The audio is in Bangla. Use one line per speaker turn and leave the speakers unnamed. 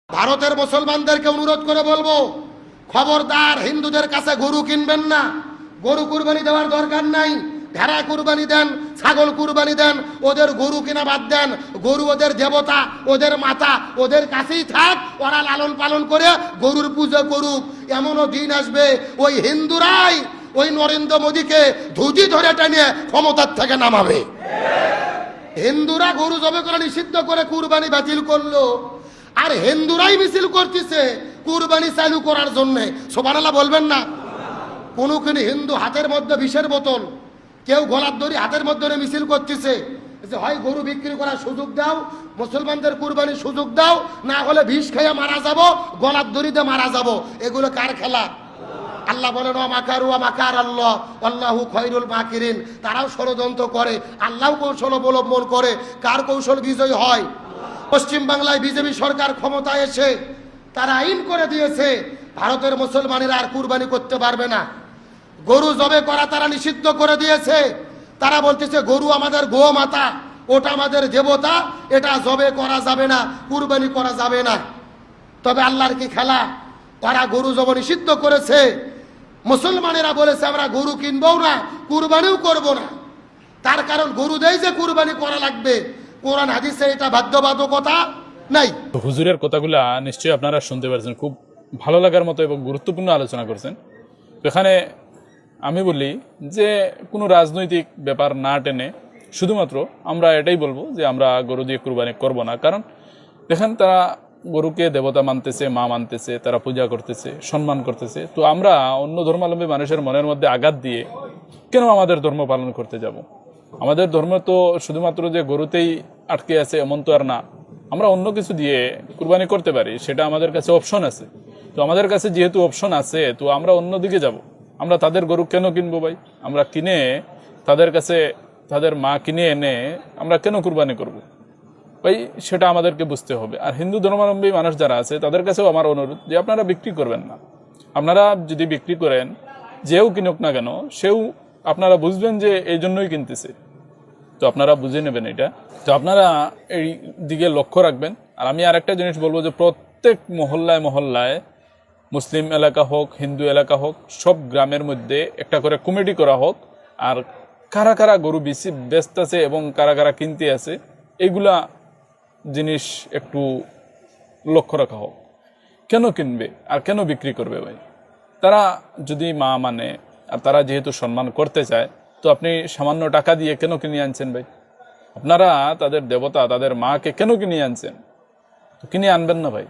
ভারতের মুসলমানদেরকে অনুরোধ করে বলবো, খবরদার হিন্দুদের কাছে গরু কিনবেন না। গরু কুরবানি দেওয়ার দরকার নাই। ভেড়া কুরবানি দেন, ছাগল কুরবানি দেন, ওদের গরু কিনা বাদ দেন। গরু ওদের দেবতা, ওদের মাতা, ওদের কাছেই থাক, ওরা লালন পালন করে গরুর পুজো করুক। এমনও দিন আসবে ওই হিন্দুরাই ওই নরেন্দ্র মোদীকে ধুতি ধরে টেনে ক্ষমতার থেকে নামাবে। হিন্দুরা গরু জবে করে নিষিদ্ধ করে কুরবানি বাতিল করলো, আর হিন্দুরাই মিছিল করতেছে কুরবানি চালু করার জন্য। সুবহানাল্লাহ বলবেন না? কোন হিন্দু হাতের মধ্যে বিষের বোতল, কেউ গলার দড়ি হাতের মধ্যে মিছিল করতেছে যে হয় গরু বিক্রি করার সুযোগ দাও, মুসলমানদের কুরবানির সুযোগ দাও, না হলে বিষ খেয়ে মারা যাব, গলার দড়িতে মারা যাব। এগুলো কার খেলা? আল্লাহ বলেন ওয়ামাকারু ওয়ামাকার আল্লাহ আল্লাহু খায়রুল মাকিরিন। তারাও ষড়যন্ত্র করে, আল্লাহ কৌশল অবলম্বন করে। কার কৌশল বিজয় হয়? পশ্চিম বাংলায় বিজেপি সরকার ক্ষমতায় এসে তারা আইন করে দিয়েছে ভারতের মুসলমানেরা আর কুরবানি করতে পারবে না। গরু জবে করা তারা নিষিদ্ধ করে দিয়েছে। তারা বলতেছে গরু আমাদের গোমাতা, ওটা আমাদের দেবতা, এটা জবে করা যাবে না, কুরবানি করা যাবে না। তবে আল্লাহর কি খেলা? তারা গরু জব নিষিদ্ধ করেছে, মুসলমানেরা বলেছে আমরা গরু কিনবো না, কুরবানিও করব না। তার কারণ গরু দেয় যে কুরবানি করা লাগবে, কোরআন হাদিসে এটা বাধ্যবাধকতা নাই।
হুজুরের কথাগুলা নিশ্চয়ই আপনারা শুনতে পারছেন, খুব ভালো লাগার মতো এবং গুরুত্বপূর্ণ আলোচনা করছেন। এখানে আমি বলি যে কোনো রাজনৈতিক ব্যাপার না টেনে শুধুমাত্র আমরা এটাই বলবো যে আমরা গরু দিয়ে কুরবানি করব না। কারণ দেখেন, তারা গরুকে দেবতা মানতেছে, মা মানতেছে, তারা পূজা করতেছে, সম্মান করতেছে। তো আমরা অন্য ধর্মাবলম্বী মানুষের মনের মধ্যে আঘাত দিয়ে কেন আমাদের ধর্ম পালন করতে যাব? আমাদের ধর্ম তো শুধুমাত্র যে গরুতেই আটকে আছে এমন তো আর না। আমরা অন্য কিছু দিয়ে কুরবানি করতে পারি, সেটা আমাদের কাছে অপশন আছে। তো আমাদের কাছে যেহেতু অপশন আছে, তো আমরা অন্যদিকে যাব। আমরা তাদের গরু কেন কিনবো ভাই? আমরা কিনে তাদের কাছে তাদের মা কিনে এনে আমরা কেন কুরবানি করব ভাই? সেটা আমাদেরকে বুঝতে হবে। আর হিন্দু ধর্মাবলম্বী মানুষ যারা আছে তাদের কাছেও আমার অনুরোধ যে আপনারা বিক্রি করবেন না। আপনারা যদি বিক্রি করেন, যেও কিনুক না কেন, সেও আপনারা বুঝবেন যে এই জন্যই কিনতেছে। তো আপনারা বুঝে নেবেন এটা। তো আপনারা এই দিকে লক্ষ্য রাখবেন। আর আমি আরেকটা জিনিস বলবো যে প্রত্যেক মহল্লায় মহল্লায়, মুসলিম এলাকা হোক, হিন্দু এলাকা হোক, সব গ্রামের মধ্যে একটা করে কমিটি করা হোক। আর কারা কারা গরু ব্যস্ত আছে এবং কারা কারা কিনতে আছে, এইগুলা জিনিস একটু লক্ষ্য রাখা হোক। কেন কিনবে আর কেন বিক্রি করবে ভাই? তারা যদি মা মানে, আর তারা যেহেতু সম্মান করতে চায়, তো আপনি সামান্য টাকা দিয়ে কেন কিনে আনছেন ভাই? আপনারা তাদের দেবতা, তাদের মাকে কেন কিনে আনছেন? তো কিনে আনবেন না ভাই।